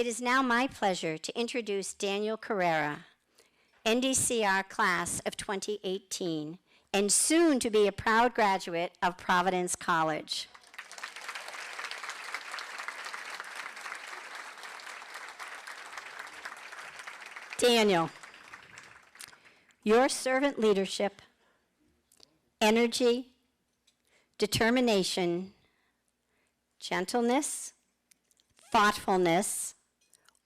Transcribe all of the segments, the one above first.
It is now my pleasure to introduce Daniel Carrera, NDCR class of 2018, and soon to be a proud graduate of Providence College. Daniel, your servant leadership, energy, determination, gentleness, thoughtfulness,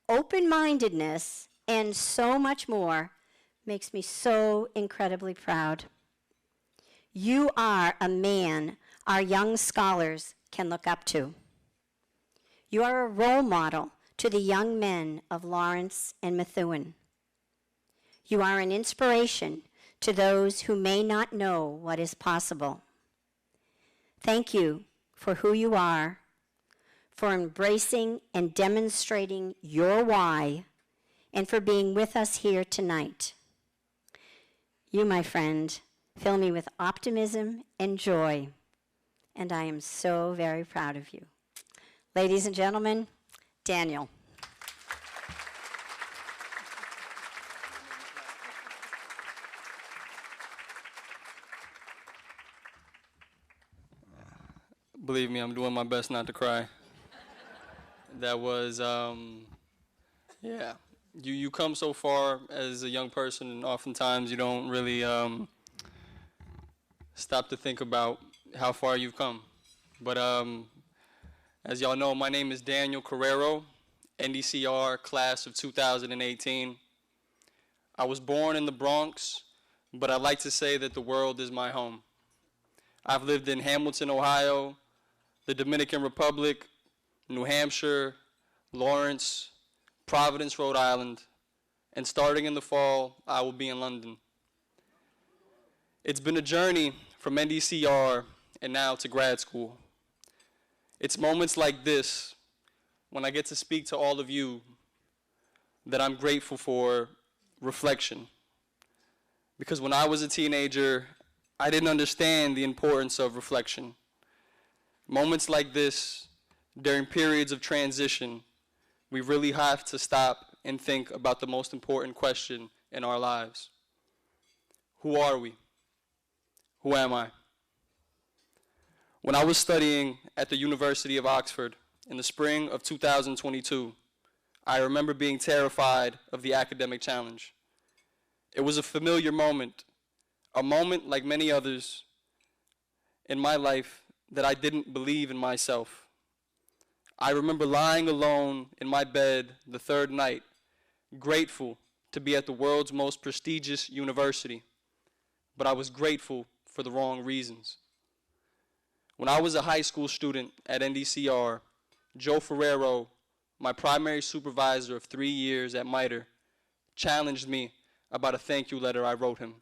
open-mindedness, and so much more makes me so incredibly proud. You are a man our young scholars can look up to. You are a role model to the young men of Lawrence and Methuen. You are an inspiration to those who may not know what is possible. Thank you for who you are, for embracing and demonstrating your why, and for being with us here tonight. You, my friend, fill me with optimism and joy, and I am so very proud of you. Ladies and gentlemen, Daniel. Believe me, I'm doing my best not to cry. That was, yeah. You come so far as a young person, and oftentimes you don't really stop to think about how far you've come. But as y'all know, my name is Daniel Carrero, NDCR class of 2018. I was born in the Bronx, but I like to say that the world is my home. I've lived in Hamilton, Ohio, the Dominican Republic, New Hampshire, Lawrence, Providence, Rhode Island, and starting in the fall, I will be in London. It's been a journey from NDCR and now to grad school. It's moments like this, when I get to speak to all of you, that I'm grateful for reflection. Because when I was a teenager, I didn't understand the importance of reflection. Moments like this, during periods of transition, we really have to stop and think about the most important question in our lives. Who are we? Who am I? When I was studying at the University of Oxford in the spring of 2022, I remember being terrified of the academic challenge. It was a familiar moment, a moment like many others in my life that I didn't believe in myself. I remember lying alone in my bed the third night, grateful to be at the world's most prestigious university, but I was grateful for the wrong reasons. When I was a high school student at NDCR, Joe Carrero, my primary supervisor of 3 years at MITRE, challenged me about a thank you letter I wrote him.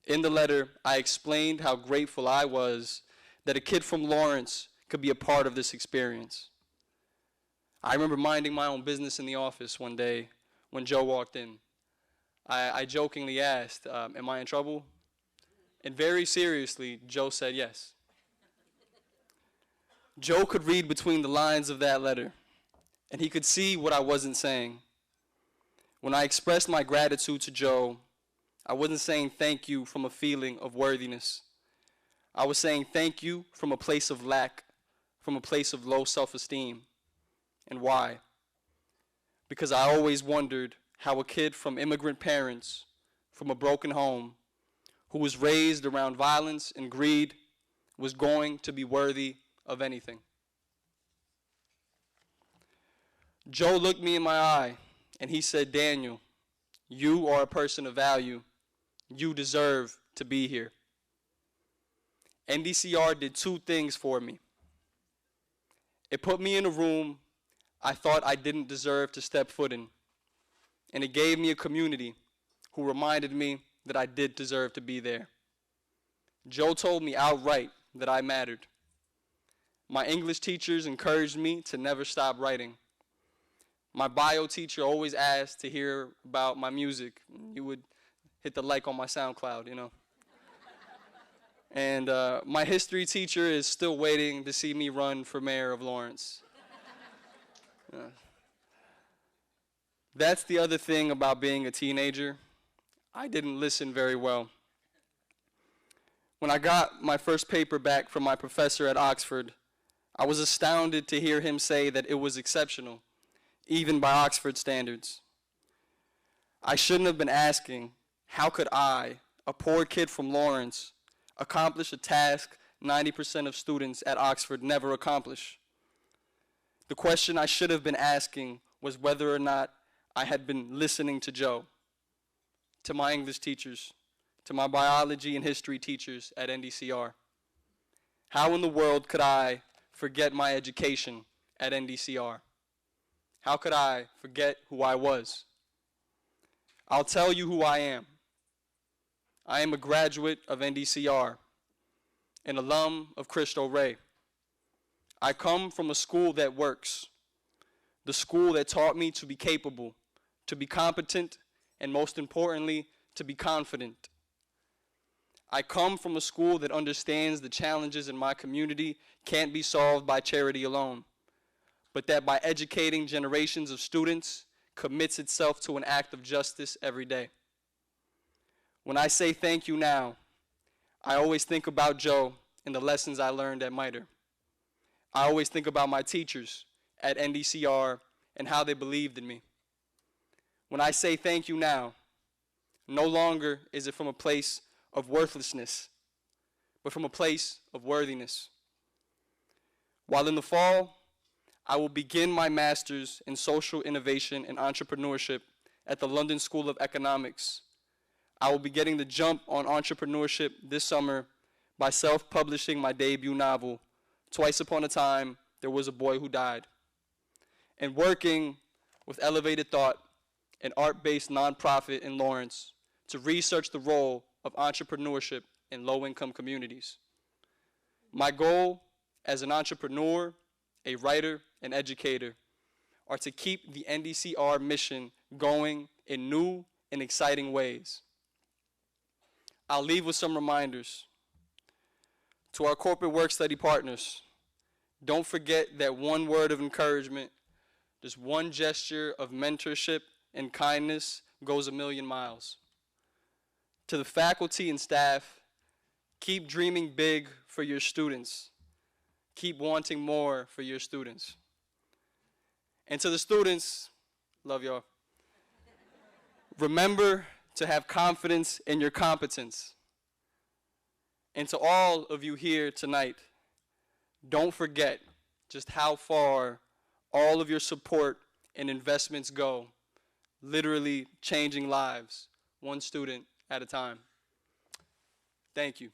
In the letter, I explained how grateful I was that a kid from Lawrence could be a part of this experience. I remember minding my own business in the office one day when Joe walked in. I jokingly asked, am I in trouble? And very seriously, Joe said yes. Joe could read between the lines of that letter, and he could see what I wasn't saying. When I expressed my gratitude to Joe, I wasn't saying thank you from a feeling of worthiness. I was saying thank you from a place of lack, from a place of low self-esteem. And why? Because I always wondered how a kid from immigrant parents, from a broken home, who was raised around violence and greed, was going to be worthy of anything. Joe looked me in my eye, and he said, Daniel, you are a person of value. You deserve to be here. NDCR did two things for me. It put me in a room I thought I didn't deserve to step foot in, and it gave me a community who reminded me that I did deserve to be there. Joe told me outright that I mattered. My English teachers encouraged me to never stop writing. My bio teacher always asked to hear about my music. You would hit the like on my SoundCloud, you know. And my history teacher is still waiting to see me run for mayor of Lawrence. That's the other thing about being a teenager. I didn't listen very well. When I got my first paper back from my professor at Oxford, I was astounded to hear him say that it was exceptional, even by Oxford standards. I shouldn't have been asking, how could I, a poor kid from Lawrence, accomplish a task 90% of students at Oxford never accomplish? The question I should have been asking was whether or not I had been listening to Joe, to my English teachers, to my biology and history teachers at NDCR. How in the world could I forget my education at NDCR? How could I forget who I was? I'll tell you who I am. I am a graduate of NDCR, an alum of Cristo Rey. I come from a school that works, the school that taught me to be capable, to be competent, and most importantly, to be confident. I come from a school that understands the challenges in my community can't be solved by charity alone, but that by educating generations of students, commits itself to an act of justice every day. When I say thank you now, I always think about Joe and the lessons I learned at MITRE. I always think about my teachers at NDCR and how they believed in me. When I say thank you now, no longer is it from a place of worthlessness, but from a place of worthiness. While in the fall, I will begin my master's in social innovation and entrepreneurship at the London School of Economics. I will be getting the jump on entrepreneurship this summer by self-publishing my debut novel, Twice Upon a Time, There Was a Boy Who Died, and working with Elevated Thought, an art-based nonprofit in Lawrence, to research the role of entrepreneurship in low-income communities. My goal as an entrepreneur, a writer, and educator are to keep the NDCR mission going in new and exciting ways. I'll leave with some reminders. To our corporate work study partners, don't forget that one word of encouragement, just one gesture of mentorship and kindness goes a million miles. To the faculty and staff, keep dreaming big for your students. Keep wanting more for your students. And to the students, love y'all. Remember to have confidence in your competence. And to all of you here tonight, don't forget just how far all of your support and investments go, literally changing lives, one student at a time. Thank you.